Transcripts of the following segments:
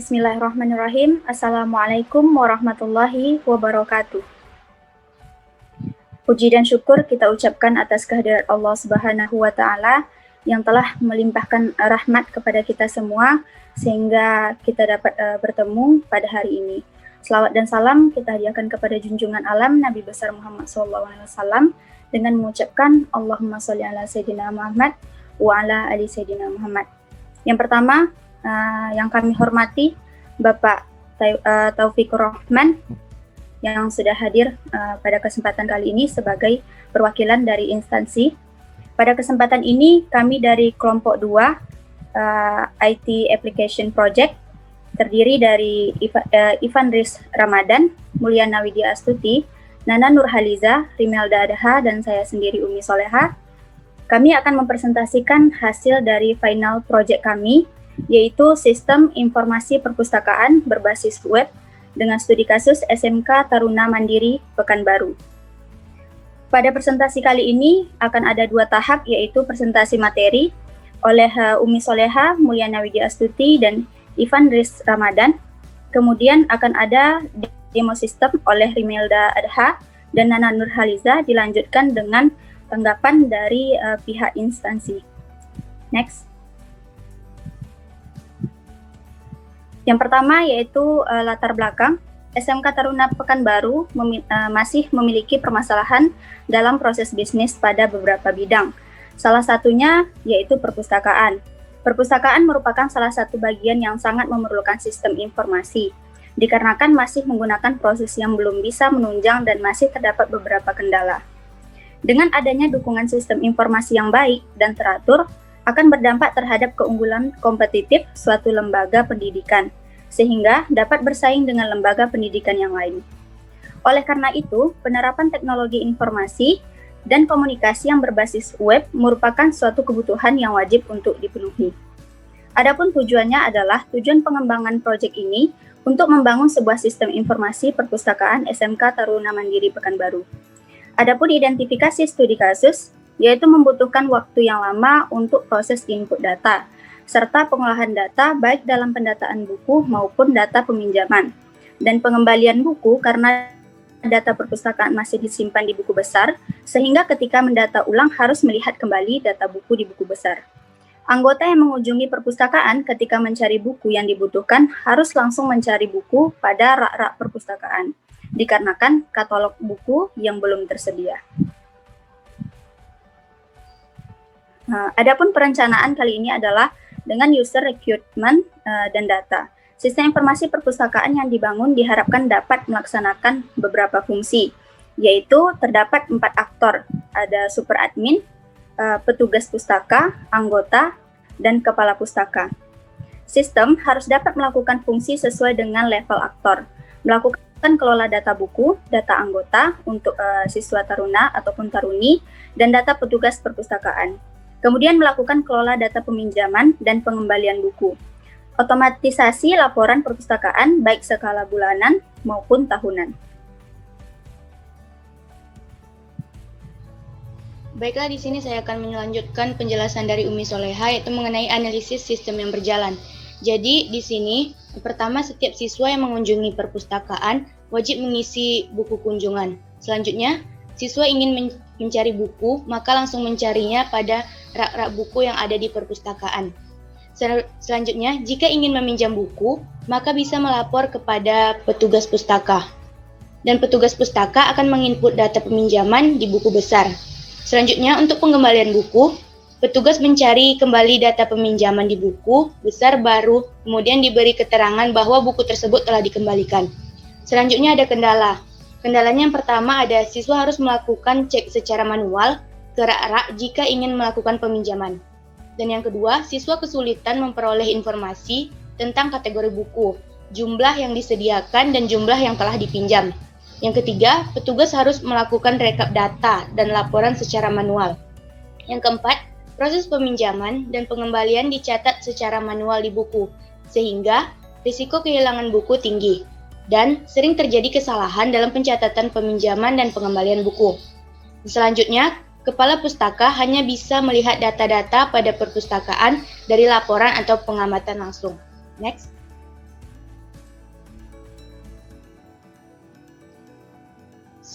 Bismillahirrahmanirrahim. Assalamualaikum warahmatullahi wabarakatuh. Puji dan syukur kita ucapkan atas kehadirat Allah Subhanahu wa Ta'ala yang telah melimpahkan rahmat kepada kita semua sehingga kita dapat bertemu pada hari ini. Selawat dan salam kita hadiahkan kepada junjungan alam Nabi besar Muhammad SAW dengan mengucapkan Allahumma sholli ala Sayyidina Muhammad wa ala ali Sayyidina Muhammad. Yang pertama, yang kami hormati Bapak Taufikur Rahman yang sudah hadir pada kesempatan kali ini sebagai perwakilan dari instansi. Pada kesempatan ini kami dari kelompok 2 IT Application Project terdiri dari Ivan Riz Ramadan, Mulyana Widya Astuti, Nana Nurhaliza, Rimelda Adha, dan saya sendiri Umi Soleha. Kami akan mempresentasikan hasil dari final project kami, yaitu Sistem Informasi Perpustakaan berbasis web dengan studi kasus SMK Taruna Mandiri Pekanbaru. Pada presentasi kali ini akan ada 2 tahap, yaitu presentasi materi oleh Umi Soleha, Mulyana Widya Astuti, dan Ivan Riz Ramadan. Kemudian akan ada demo sistem oleh Rimelda Adha dan Nana Nurhaliza, dilanjutkan dengan tanggapan dari pihak instansi. Next. Yang pertama yaitu latar belakang. SMK Taruna Pekanbaru masih memiliki permasalahan dalam proses bisnis pada beberapa bidang. Salah satunya yaitu perpustakaan. Perpustakaan merupakan salah satu bagian yang sangat memerlukan sistem informasi, dikarenakan masih menggunakan proses yang belum bisa menunjang dan masih terdapat beberapa kendala. Dengan adanya dukungan sistem informasi yang baik dan teratur, akan berdampak terhadap keunggulan kompetitif suatu lembaga pendidikan, sehingga dapat bersaing dengan lembaga pendidikan yang lain. Oleh karena itu, penerapan teknologi informasi dan komunikasi yang berbasis web merupakan suatu kebutuhan yang wajib untuk dipenuhi. Adapun tujuannya adalah tujuan pengembangan proyek ini untuk membangun sebuah sistem informasi perpustakaan SMK Taruna Mandiri Pekanbaru. Adapun identifikasi studi kasus, yaitu membutuhkan waktu yang lama untuk proses input data, serta pengolahan data baik dalam pendataan buku maupun data peminjaman, dan pengembalian buku karena data perpustakaan masih disimpan di buku besar, sehingga ketika mendata ulang harus melihat kembali data buku di buku besar. Anggota yang mengunjungi perpustakaan ketika mencari buku yang dibutuhkan harus langsung mencari buku pada rak-rak perpustakaan, dikarenakan katalog buku yang belum tersedia. Adapun perencanaan kali ini adalah dengan user recruitment dan data. Sistem informasi perpustakaan yang dibangun diharapkan dapat melaksanakan beberapa fungsi, yaitu terdapat 4 aktor, ada super admin, petugas pustaka, anggota, dan kepala pustaka. Sistem harus dapat melakukan fungsi sesuai dengan level aktor, melakukan kelola data buku, data anggota untuk siswa taruna ataupun taruni, dan data petugas perpustakaan. Kemudian melakukan kelola data peminjaman dan pengembalian buku. Otomatisasi laporan perpustakaan baik skala bulanan maupun tahunan. Baiklah, di sini saya akan melanjutkan penjelasan dari Umi Soleha, yaitu mengenai analisis sistem yang berjalan. Jadi di sini pertama, setiap siswa yang mengunjungi perpustakaan wajib mengisi buku kunjungan. Selanjutnya, siswa ingin mencari buku, maka langsung mencarinya pada rak-rak buku yang ada di perpustakaan. Selanjutnya, jika ingin meminjam buku, maka bisa melapor kepada petugas pustaka. Dan petugas pustaka akan menginput data peminjaman di buku besar. Selanjutnya, untuk pengembalian buku, petugas mencari kembali data peminjaman di buku besar baru, kemudian diberi keterangan bahwa buku tersebut telah dikembalikan. Selanjutnya ada kendala. Kendalanya yang pertama ada siswa harus melakukan cek secara manual ke rak-rak jika ingin melakukan peminjaman. Dan yang kedua, siswa kesulitan memperoleh informasi tentang kategori buku, jumlah yang disediakan dan jumlah yang telah dipinjam. Yang ketiga, petugas harus melakukan rekap data dan laporan secara manual. Yang keempat, proses peminjaman dan pengembalian dicatat secara manual di buku, sehingga risiko kehilangan buku tinggi. Dan sering terjadi kesalahan dalam pencatatan peminjaman dan pengembalian buku. Selanjutnya, kepala pustaka hanya bisa melihat data-data pada perpustakaan dari laporan atau pengamatan langsung. Next.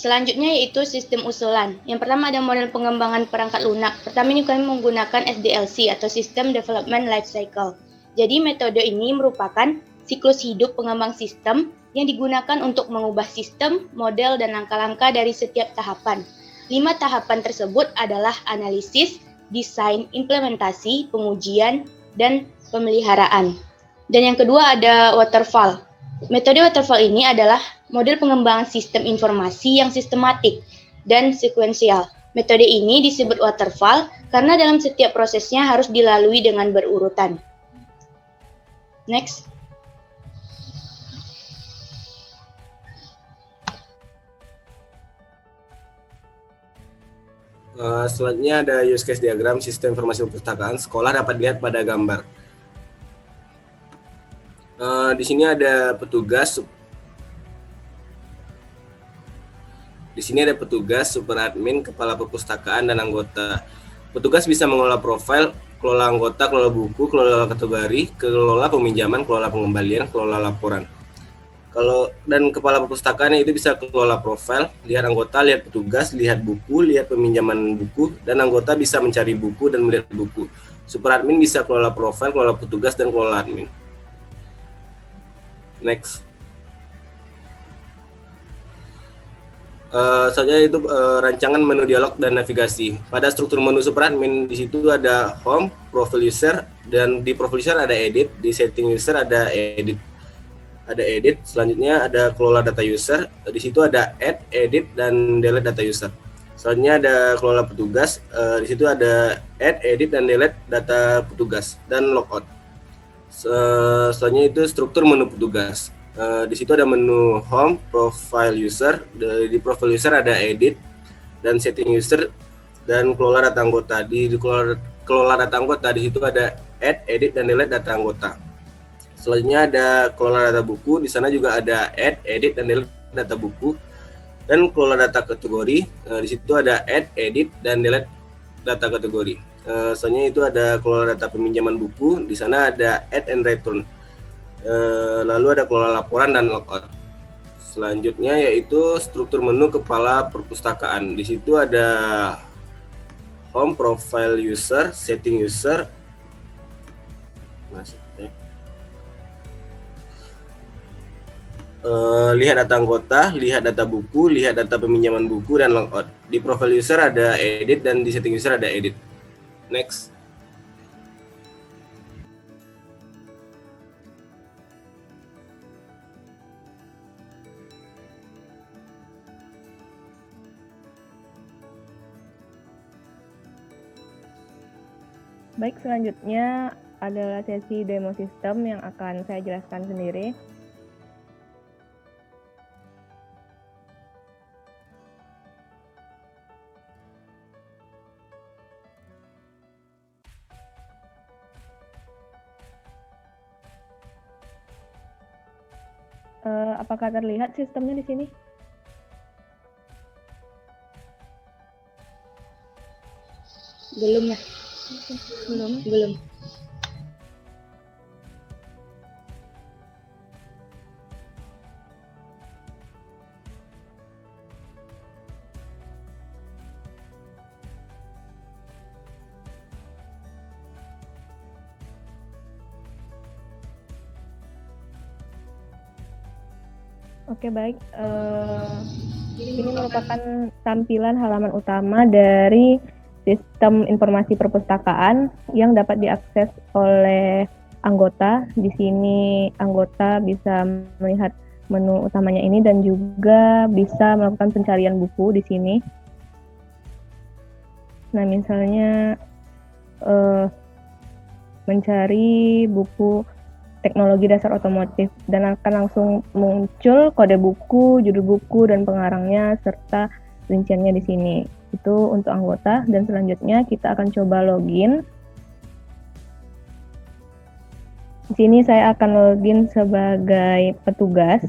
Selanjutnya yaitu sistem usulan. Yang pertama ada model pengembangan perangkat lunak. Pertama ini kami menggunakan SDLC atau System Development Life Cycle. Jadi metode ini merupakan siklus hidup pengembang sistem yang digunakan untuk mengubah sistem, model, dan langkah-langkah dari setiap tahapan. 5 tahapan tersebut adalah analisis, desain, implementasi, pengujian, dan pemeliharaan. Dan yang kedua ada waterfall. Metode waterfall ini adalah model pengembangan sistem informasi yang sistematik dan sekuensial. Metode ini disebut waterfall karena dalam setiap prosesnya harus dilalui dengan berurutan. Next. Selanjutnya ada use case diagram sistem informasi perpustakaan sekolah dapat dilihat pada gambar. Di sini ada petugas. Di sini ada petugas, super admin, kepala perpustakaan, dan anggota. Petugas bisa mengelola profil, kelola anggota, kelola buku, kelola kategori, kelola peminjaman, kelola pengembalian, kelola laporan. Dan kepala perpustakaan itu bisa kelola profil, lihat anggota, lihat petugas, lihat buku, lihat peminjaman buku, dan anggota bisa mencari buku dan melihat buku. Super admin bisa kelola profil, kelola petugas, dan kelola admin. Next. Selanjutnya itu rancangan menu dialog dan navigasi. Pada struktur menu super admin di situ ada home, profile user, dan di profile user ada edit, di setting user ada edit. Selanjutnya ada kelola data user, di situ ada add, edit, dan delete data user. Selanjutnya ada kelola petugas, di situ ada add, edit, dan delete data petugas, dan logout. Selanjutnya itu struktur menu petugas. Di situ ada menu home, profile user, di profile user ada edit, dan setting user, dan kelola data anggota. Di kelola data anggota di situ ada add, edit, dan delete data anggota. Selanjutnya ada kelola data buku, di sana juga ada add, edit, dan delete data buku. Dan kelola data kategori, di situ ada add, edit, dan delete data kategori. Selanjutnya itu ada kelola data peminjaman buku, di sana ada add and return. Lalu ada kelola laporan dan logout. Selanjutnya yaitu struktur menu kepala perpustakaan. Di situ ada home, profile user, setting user. Lihat data anggota, lihat data buku, lihat data peminjaman buku, dan logout. Di profile user ada edit, dan di setting user ada edit. Next. Baik, selanjutnya adalah sesi demo sistem yang akan saya jelaskan sendiri. Apakah terlihat sistemnya di sini? Belum ya? Belum. Oke, baik. Ini merupakan tampilan halaman utama dari sistem informasi perpustakaan yang dapat diakses oleh anggota. Di sini anggota bisa melihat menu utamanya ini dan juga bisa melakukan pencarian buku di sini. Nah, misalnya mencari buku teknologi dasar otomotif dan akan langsung muncul kode buku, judul buku, dan pengarangnya serta rinciannya di sini. Itu untuk anggota, dan selanjutnya kita akan coba login. Di sini saya akan login sebagai petugas.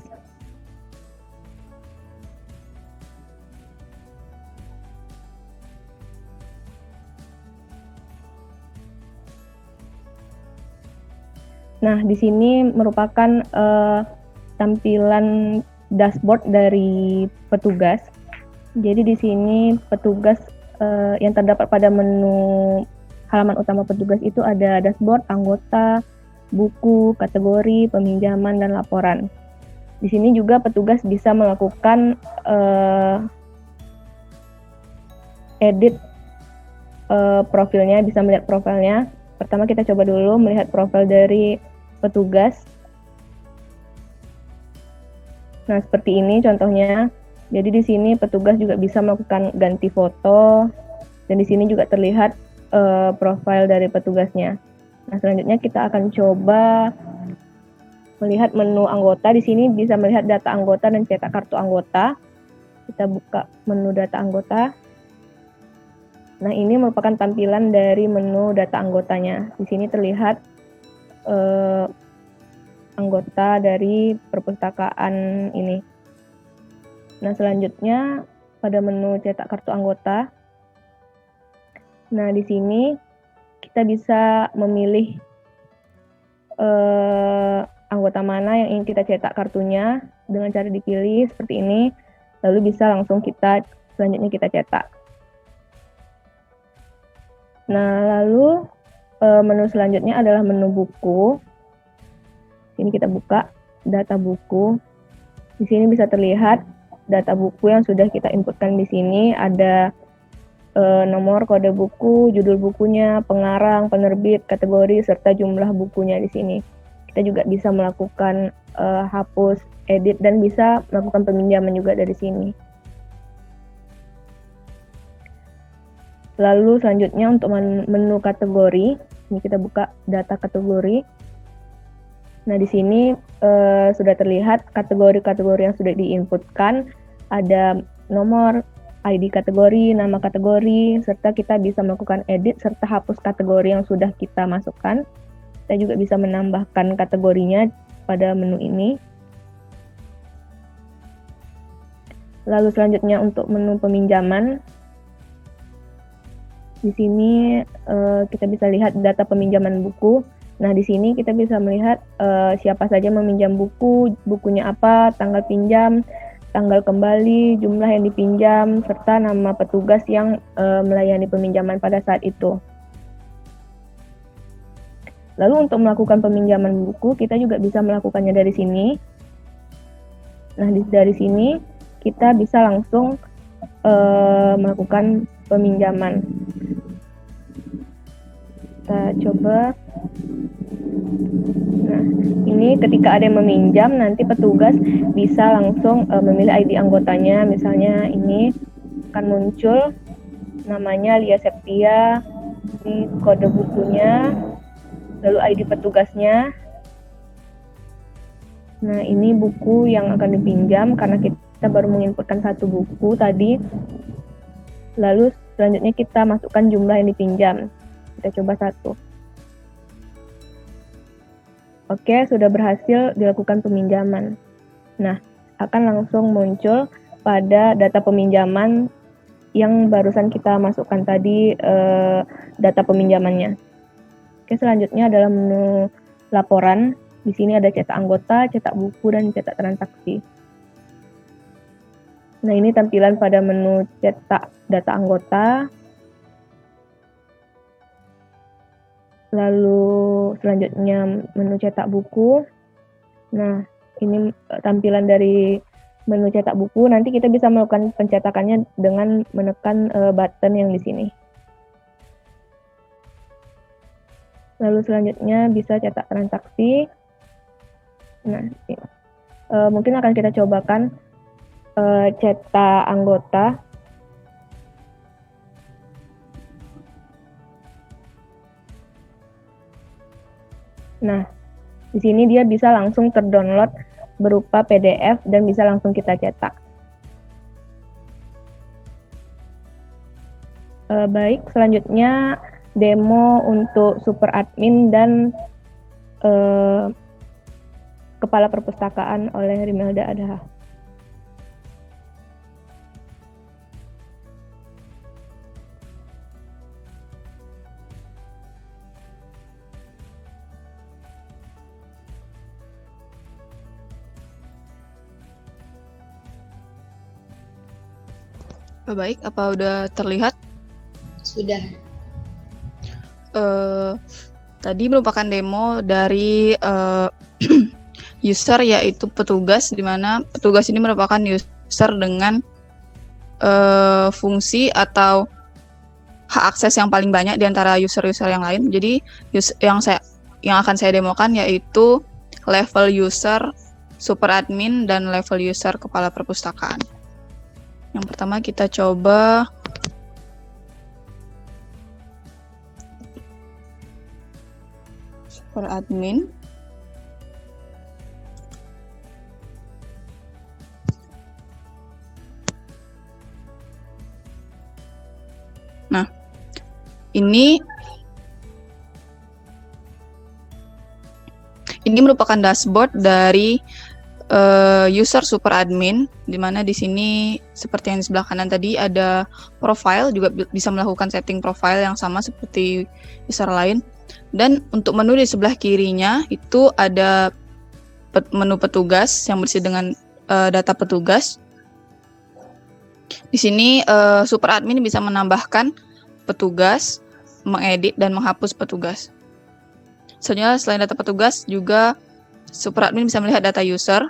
Nah, di sini merupakan tampilan dashboard dari petugas. Jadi di sini petugas yang terdapat pada menu halaman utama petugas itu ada dashboard, anggota, buku, kategori, peminjaman, dan laporan. Di sini juga petugas bisa melakukan edit profilnya, bisa melihat profilnya. Pertama kita coba dulu melihat profil dari petugas. Nah, seperti ini contohnya. Jadi di sini petugas juga bisa melakukan ganti foto, dan di sini juga terlihat profil dari petugasnya. Nah, selanjutnya kita akan coba melihat menu anggota. Di sini bisa melihat data anggota dan cetak kartu anggota. Kita buka menu data anggota. Nah, ini merupakan tampilan dari menu data anggotanya. Di sini terlihat anggota dari perpustakaan ini. Nah, selanjutnya pada menu cetak kartu anggota. Nah, di sini kita bisa memilih anggota mana yang ingin kita cetak kartunya dengan cara dipilih seperti ini. Lalu bisa langsung selanjutnya kita cetak. Nah, lalu menu selanjutnya adalah menu buku. Ini kita buka data buku. Di sini bisa terlihat data buku yang sudah kita inputkan di sini. Ada nomor kode buku, judul bukunya, pengarang, penerbit, kategori, serta jumlah bukunya di sini. Kita juga bisa melakukan hapus, edit, dan bisa melakukan peminjaman juga dari sini. Lalu selanjutnya untuk menu kategori, ini kita buka data kategori. Nah, di sini sudah terlihat kategori-kategori yang sudah diinputkan, ada nomor, ID kategori, nama kategori, serta kita bisa melakukan edit serta hapus kategori yang sudah kita masukkan. Kita juga bisa menambahkan kategorinya pada menu ini. Lalu selanjutnya untuk menu peminjaman. Di sini kita bisa lihat data peminjaman buku. Nah, di sini kita bisa melihat siapa saja meminjam buku, bukunya apa, tanggal pinjam, tanggal kembali, jumlah yang dipinjam, serta nama petugas yang melayani peminjaman pada saat itu. Lalu untuk melakukan peminjaman buku, kita juga bisa melakukannya dari sini. Nah, dari sini kita bisa langsung melakukan peminjaman. Kita coba. Nah, ini ketika ada yang meminjam, nanti petugas bisa langsung memilih ID anggotanya. Misalnya ini akan muncul namanya Lia Septia, ini kode bukunya, lalu ID petugasnya. Nah, ini buku yang akan dipinjam karena kita baru menginputkan satu buku tadi. Lalu selanjutnya kita masukkan jumlah yang dipinjam. Kita coba satu. Oke, sudah berhasil dilakukan peminjaman. Nah, akan langsung muncul pada data peminjaman yang barusan kita masukkan tadi data peminjamannya. Oke, selanjutnya adalah menu laporan. Di sini ada cetak anggota, cetak buku, dan cetak transaksi. Nah, ini tampilan pada menu cetak data anggota. Lalu selanjutnya menu cetak buku. Nah, ini tampilan dari menu cetak buku. Nanti kita bisa melakukan pencetakannya dengan menekan button yang di sini. Lalu selanjutnya bisa cetak transaksi. Nah, mungkin akan kita cobakan cetak anggota. Nah, di sini dia bisa langsung terdownload berupa PDF dan bisa langsung kita cetak. Baik, selanjutnya demo untuk super admin dan kepala perpustakaan oleh Rimelda Adaha. Baik, apa udah terlihat? Sudah. Tadi merupakan demo dari user, yaitu petugas, di mana petugas ini merupakan user dengan fungsi atau hak akses yang paling banyak di antara user-user yang lain. Jadi yang akan saya demokan yaitu level user super admin dan level user kepala perpustakaan. Yang pertama kita coba super admin. Nah, ini merupakan dashboard dari user super admin, di mana di sini seperti yang di sebelah kanan tadi ada profile, juga bisa melakukan setting profile yang sama seperti user lain. Dan untuk menu di sebelah kirinya itu ada menu petugas yang berisi dengan data petugas. Di sini super admin bisa menambahkan petugas, mengedit dan menghapus petugas. Selanjutnya, selain data petugas, juga super admin bisa melihat data user.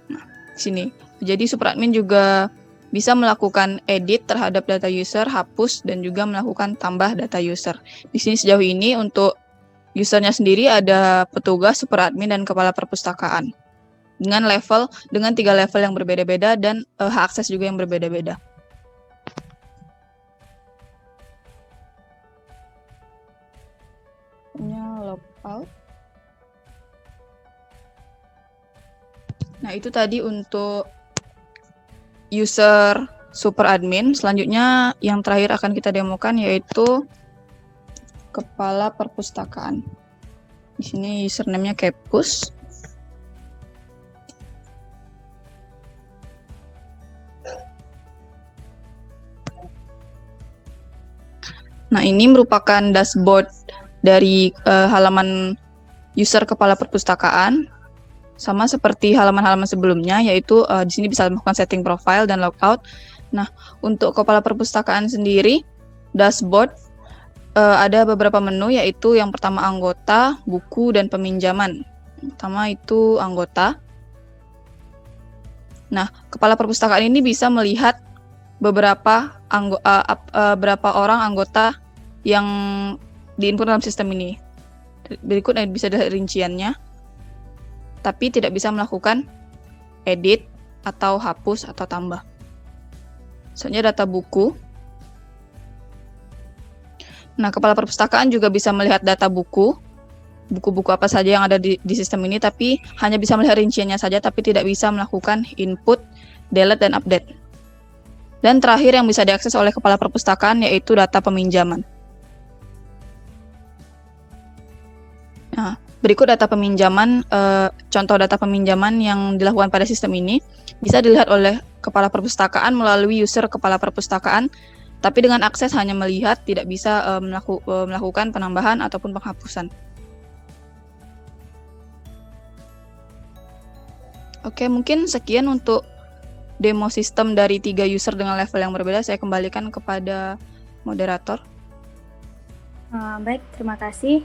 Nah, di sini. Jadi super admin juga bisa melakukan edit terhadap data user, hapus, dan juga melakukan tambah data user. Di sini sejauh ini untuk usernya sendiri ada petugas, super admin, dan kepala perpustakaan. Dengan 3 level yang berbeda-beda dan hak akses juga yang berbeda-beda. Logout. Nah, itu tadi untuk user super admin. Selanjutnya yang terakhir akan kita demokan yaitu kepala perpustakaan. Di sini username-nya Kepus. Nah, ini merupakan dashboard dari halaman user kepala perpustakaan, sama seperti halaman-halaman sebelumnya, yaitu di sini bisa melakukan setting profile dan logout. Nah, untuk kepala perpustakaan sendiri, dashboard ada beberapa menu, yaitu yang pertama anggota, buku, dan peminjaman. Yang pertama itu anggota. Nah, kepala perpustakaan ini bisa melihat berapa orang anggota yang diinput dalam sistem ini. Berikut bisa dilihat rinciannya, tapi tidak bisa melakukan edit atau hapus atau tambah. Selanjutnya data buku. Nah, kepala perpustakaan juga bisa melihat data buku apa saja yang ada di sistem ini, tapi hanya bisa melihat rinciannya saja, tapi tidak bisa melakukan input, delete, dan update. Dan terakhir yang bisa diakses oleh kepala perpustakaan yaitu data peminjaman. Nah, berikut data peminjaman, contoh data peminjaman yang dilakukan pada sistem ini bisa dilihat oleh kepala perpustakaan melalui user kepala perpustakaan, tapi dengan akses hanya melihat, tidak bisa melakukan penambahan ataupun penghapusan. Oke, mungkin sekian untuk demo sistem dari 3 user dengan level yang berbeda. Saya kembalikan kepada moderator. Baik, terima kasih.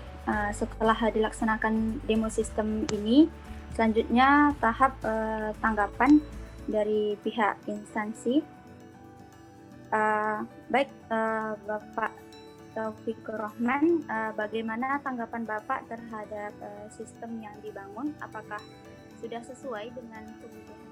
Setelah dilaksanakan demo sistem ini, selanjutnya tahap tanggapan dari pihak instansi. Bapak Taufikur Rahman, bagaimana tanggapan Bapak terhadap sistem yang dibangun? Apakah sudah sesuai dengan kebutuhan